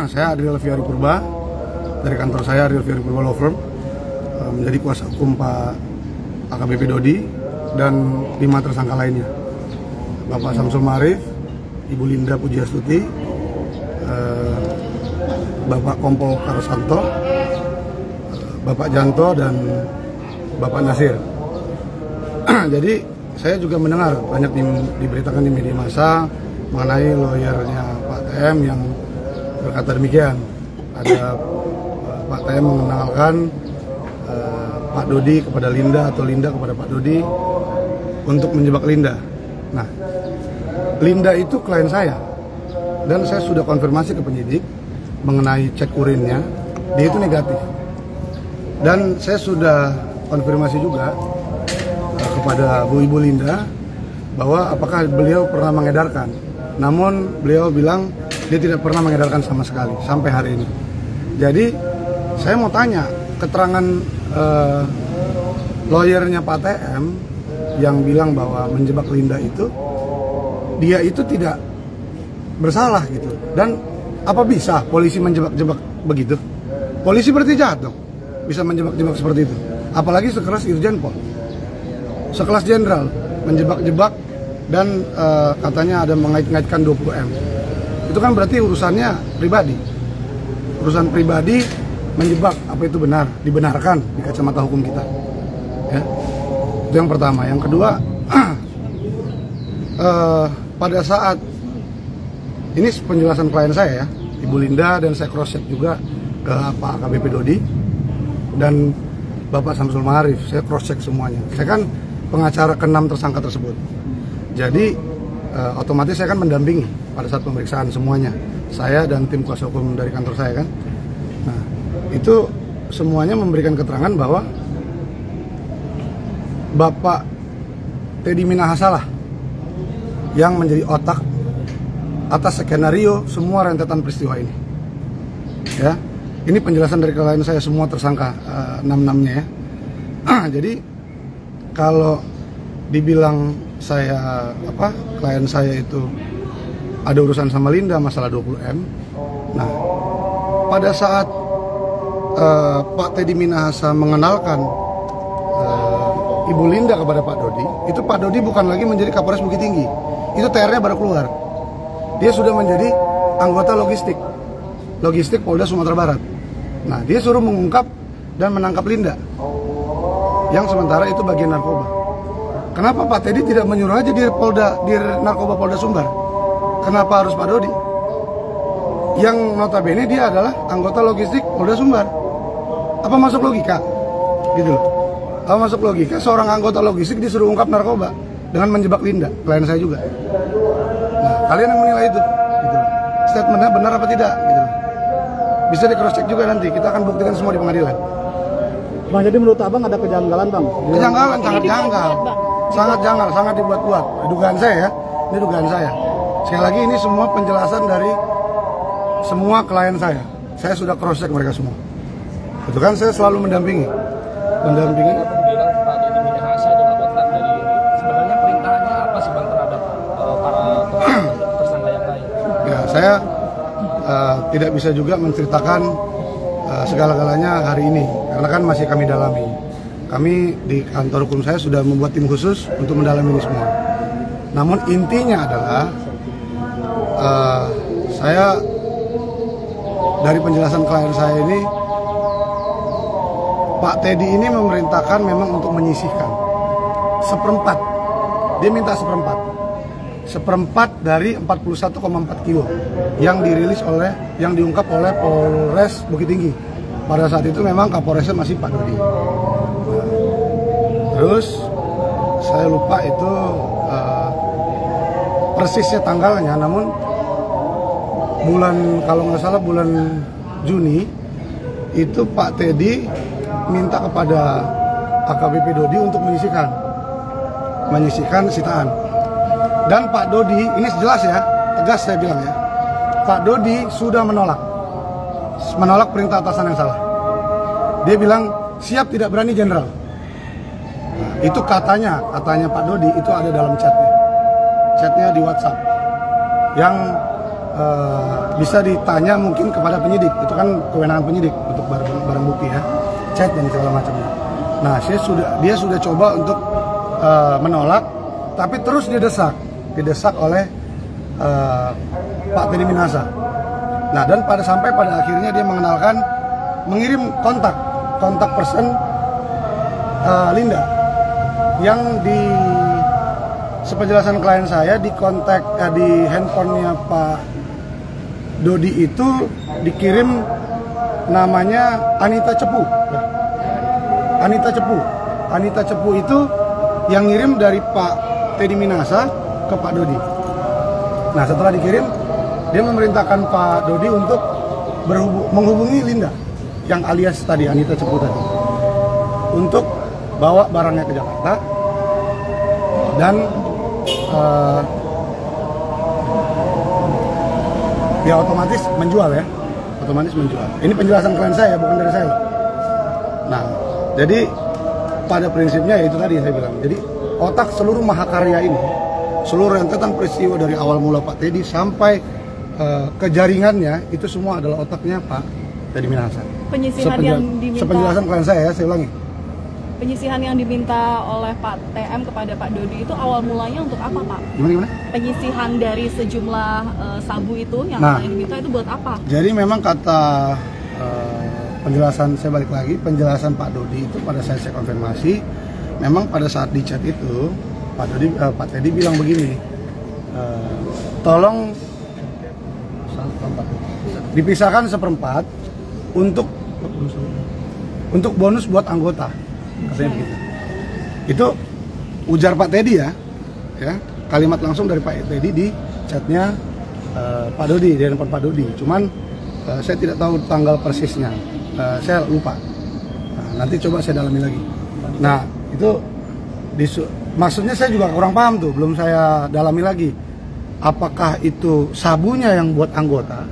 Saya Adriel Fiari Purba dari kantor saya Adriel Fiari Purba Law Firm, menjadi kuasa hukum Pak AKBP Dodi dan 5 tersangka lainnya. Bapak Samsul Ma'arif, Ibu Linda Pujiastuti, Bapak Kompol Karosanto, Bapak Janto, dan Bapak Nasir. Jadi saya juga mendengar banyak diberitakan di media massa mengenai lawyernya Pak TM yang berkata demikian. Ada Pak TM mengenalkan Pak Dodi kepada Linda atau Linda kepada Pak Dodi untuk menjebak Linda. Nah, Linda itu klien saya dan saya sudah konfirmasi ke penyidik mengenai cek urinnya, dia itu negatif. Dan saya sudah konfirmasi juga kepada Bu Ibu Linda bahwa apakah beliau pernah mengedarkan. Namun beliau bilang dia tidak pernah mengedarkan sama sekali sampai hari ini. Jadi saya mau tanya keterangan lawyernya Pak TM yang bilang bahwa menjebak Linda itu, dia itu tidak bersalah gitu. Dan apa bisa polisi menjebak-jebak begitu? Polisi berarti jahat dong, bisa menjebak-jebak seperti itu. Apalagi sekelas Irjen Pol, sekelas jenderal menjebak-jebak dan katanya ada mengait-ngaitkan 20M. Itu kan berarti urusannya pribadi. Urusan pribadi menjebak, apa itu benar? Dibenarkan di kacamata hukum kita. Ya. Itu yang pertama. Yang kedua, pada saat ini penjelasan klien saya ya, Ibu Linda, dan saya cross check juga ke Pak AKBP Dodi dan Bapak Samsul Ma'arif. Saya cross check semuanya. Saya kan pengacara ke-6 tersangka tersebut. Jadi otomatis saya kan mendampingi pada saat pemeriksaan semuanya. Saya dan tim kuasa hukum dari kantor saya kan. Nah, itu semuanya memberikan keterangan bahwa Bapak Teddy Minahasalah yang menjadi otak atas skenario semua rentetan peristiwa ini. Ya, ini penjelasan dari klien saya semua tersangka 6-6-nya ya. Jadi kalau dibilang saya klien saya itu ada urusan sama Linda masalah 20M. Nah, pada saat Pak Teddy Minahasa mengenalkan Ibu Linda kepada Pak Dodi, itu Pak Dodi bukan lagi menjadi Kapolres Bukit Tinggi. Itu TR-nya baru keluar. Dia sudah menjadi anggota logistik Polda Sumatera Barat. Nah, dia suruh mengungkap dan menangkap Linda, yang sementara itu bagian narkoba. Kenapa Pak Teddy tidak menyuruh aja di narkoba Polda Sumbar? Kenapa harus Pak Dodi? Yang notabene dia adalah anggota logistik Polda Sumbar. Apa masuk logika? Gitu loh. Apa masuk logika seorang anggota logistik disuruh ungkap narkoba dengan menjebak Linda, klien saya juga. Nah, kalian yang menilai itu, gitu loh. Statementnya benar apa tidak, gitu loh. Bisa di cross check juga nanti, kita akan buktikan semua di pengadilan. Bang, jadi menurut abang ada kejanggalan bang? Kejanggalan, sangat janggal. Sangat janggal, sangat dibuat-buat. Dugaan saya ya, ini dugaan saya. Sekali lagi ini semua penjelasan dari semua klien saya. Saya sudah cross check mereka semua. Itu kan saya selalu mendampingi. Bilang Pak Dodi Minahasa adalah otak dari ini. Sebenarnya perintahannya apa sih bang terhadap para tersangka yang lain? Ya, saya tidak bisa juga menceritakan segala-galanya hari ini karena kan masih kami dalami. Kami di kantor hukum saya sudah membuat tim khusus untuk mendalami ini semua. Namun intinya adalah saya dari penjelasan klien saya ini, Pak Teddy ini memerintahkan memang untuk menyisihkan seperempat. Dia minta seperempat dari 41,4 kilo yang dirilis yang diungkap oleh Polres Bukit Tinggi. Pada saat itu memang Kapolresnya masih Pak Dodi. Terus saya lupa itu persisnya tanggalnya, namun kalau nggak salah bulan Juni itu Pak Teddy minta kepada AKBP Dodi untuk menyisihkan sitaan. Dan Pak Dodi, ini jelas ya, tegas saya bilang ya, Pak Dodi sudah menolak perintah atasan yang salah. Dia bilang siap, tidak berani jenderal. Nah, itu katanya Pak Dodi itu ada dalam chatnya di WhatsApp yang bisa ditanya mungkin kepada penyidik, itu kan kewenangan penyidik untuk barang bukti ya, chat dan segala macamnya. Nah, dia sudah coba untuk menolak, tapi terus didesak oleh Pak Teddy Minahasa. Nah, dan sampai pada akhirnya dia mengirim kontak person Linda yang di sepenjelasan klien saya di kontak di handphonenya Pak Dodi itu dikirim namanya Anita Cepu. Anita Cepu itu yang ngirim dari Pak Teddy Minahasa ke Pak Dodi. Nah, setelah dikirim, dia memerintahkan Pak Dodi untuk menghubungi Linda yang alias tadi Anita Cepu tadi untuk bawa barangnya ke Jakarta dan ya otomatis menjual. Ini penjelasan klien saya, bukan dari saya. Nah, jadi pada prinsipnya ya itu tadi yang saya bilang. Jadi otak seluruh mahakarya ini, seluruh rentetan peristiwa dari awal mula Pak Teddy sampai ke jaringannya, itu semua adalah otaknya Pak Teddy Minahasa. Penyisihan yang diminta, sepenjelasan klien saya ulangi. Penyisihan yang diminta oleh Pak TM kepada Pak Dodi itu awal mulanya untuk apa, Pak? Gimana? Penyisihan dari sejumlah sabu itu yang diminta itu buat apa? Jadi memang kata penjelasan, saya balik lagi, penjelasan Pak Dodi itu pada saya konfirmasi, memang pada saat di chat itu Pak Teddy bilang begini, tolong dipisahkan seperempat untuk bonus buat anggota, katanya begitu. Itu ujar Pak Teddy ya, kalimat langsung dari Pak Teddy di chatnya Pak Dodi, di handphone Pak Dodi. Cuman saya tidak tahu tanggal persisnya, saya lupa. Nah, nanti coba saya dalami lagi. Nah, itu maksudnya saya juga kurang paham tuh, belum saya dalami lagi. Apakah itu sabunya yang buat anggota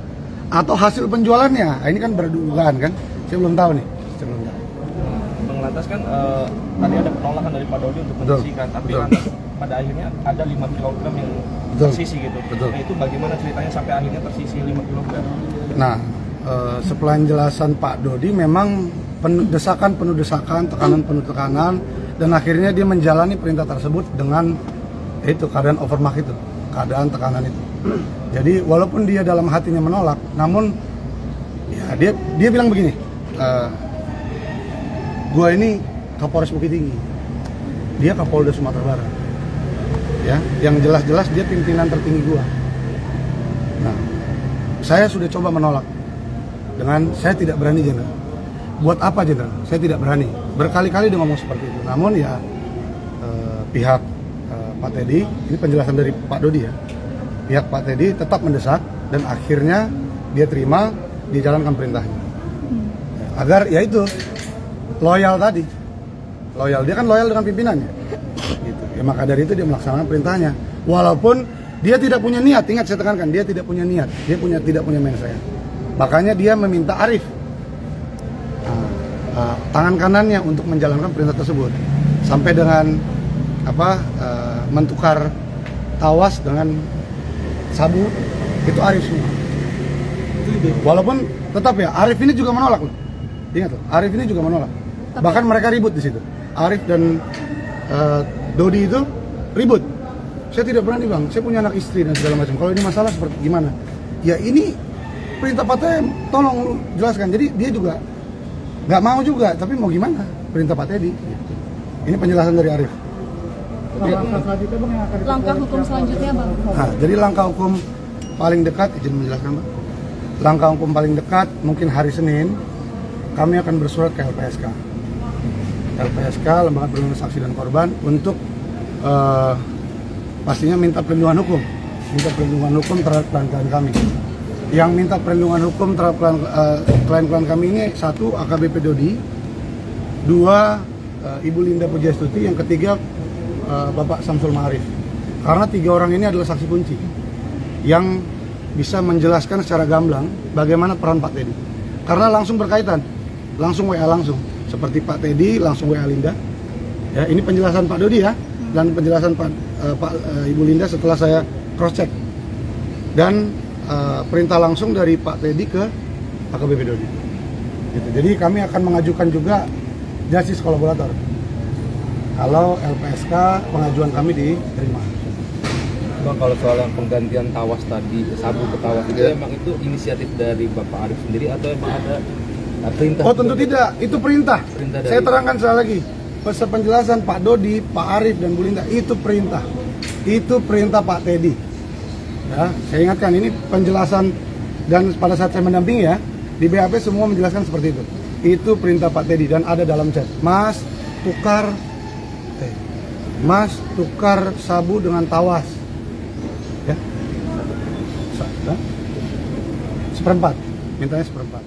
atau hasil penjualannya? Ini kan berdugaan kan? Saya belum tahu nih. Bang, lantas kan tadi ada penolakan dari Pak Dodi untuk menyisihkan, tapi lantas pada akhirnya ada 5 kg yang tersisi gitu. Nah, itu bagaimana ceritanya sampai akhirnya tersisi 5 kg? Nah, sepenjelasan Pak Dodi memang penuh desakan, tekanan, dan akhirnya dia menjalani perintah tersebut dengan itu keadaan overmark itu, keadaan tekanan itu. Jadi walaupun dia dalam hatinya menolak, namun ya dia bilang begini, gua ini Kapolres Bukit Tinggi, dia Kapolda Sumatera Barat, ya, yang jelas-jelas dia pimpinan tertinggi gua. Nah, saya sudah coba menolak dengan saya tidak berani, Jenderal. Buat apa, Jenderal? Saya tidak berani. Berkali-kali dia ngomong seperti itu. Namun ya pihak Pak Teddy, ini penjelasan dari Pak Dodi ya, pihak Pak Teddy tetap mendesak dan akhirnya dia terima, dijalankan perintahnya. Agar ya itu loyal tadi, dia kan loyal dengan pimpinannya. Gitu. Ya, maka dari itu dia melaksanakan perintahnya. Walaupun dia tidak punya niat, ingat saya tekankan, dia tidak punya niat, tidak punya main saya. Makanya dia meminta Arif, tangan kanannya, untuk menjalankan perintah tersebut, sampai dengan mentukar tawas dengan sabu itu Arif semua. Walaupun tetap ya Arif ini juga menolak loh. Ingat loh, Arif ini juga menolak. Bahkan mereka ribut di situ. Arif dan Dodi itu ribut. Saya tidak berani, Bang. Saya punya anak istri dan segala macam. Kalau ini masalah seperti gimana? Ya ini perintah Pak TM, tolong lu jelaskan. Jadi dia juga nggak mau juga, tapi mau gimana? Perintah Pak Teddy. Ini penjelasan dari Arif. Langkah hukum selanjutnya, Bang? Nah, jadi langkah hukum paling dekat, izin menjelaskan, Bang. Langkah hukum paling dekat mungkin hari Senin kami akan bersurat ke LPSK, Lembaga Perlindungan Saksi dan Korban, untuk pastinya minta perlindungan hukum terhadap klien kami. Yang minta perlindungan hukum terhadap klien kami ini, 1 AKBP Dodi, 2 Ibu Linda Pujastuti, yang ketiga Bapak Samsul Ma'arif. Karena 3 orang ini adalah saksi kunci yang bisa menjelaskan secara gamblang bagaimana peran Pak Teddy. Karena langsung berkaitan, langsung WA langsung, seperti Pak Teddy langsung WA Linda. Ya, ini penjelasan Pak Dodi ya, dan penjelasan Ibu Linda setelah saya cross check. Dan perintah langsung dari Pak Teddy ke AKBP Dodi. Gitu. Jadi kami akan mengajukan juga justice kolaborator kalau LPSK pengajuan kami diterima. Bang, kalau soal penggantian tawas tadi, sabu ke tawas itu emang itu inisiatif dari Bapak Arief sendiri atau emang ada perintah? Oh tentu tidak, itu perintah. Perintah Saya terangkan sekali lagi, penjelasan Pak Dodi, Pak Arief dan Bu Linda itu perintah. Itu perintah Pak Teddy. Ya, saya ingatkan ini penjelasan dan pada saat saya mendampingi ya di BAP semua menjelaskan seperti itu. Itu perintah Pak Teddy dan ada dalam chat. Mas tukar sabu dengan tawas. Ya. Seperempat, mintanya seperempat.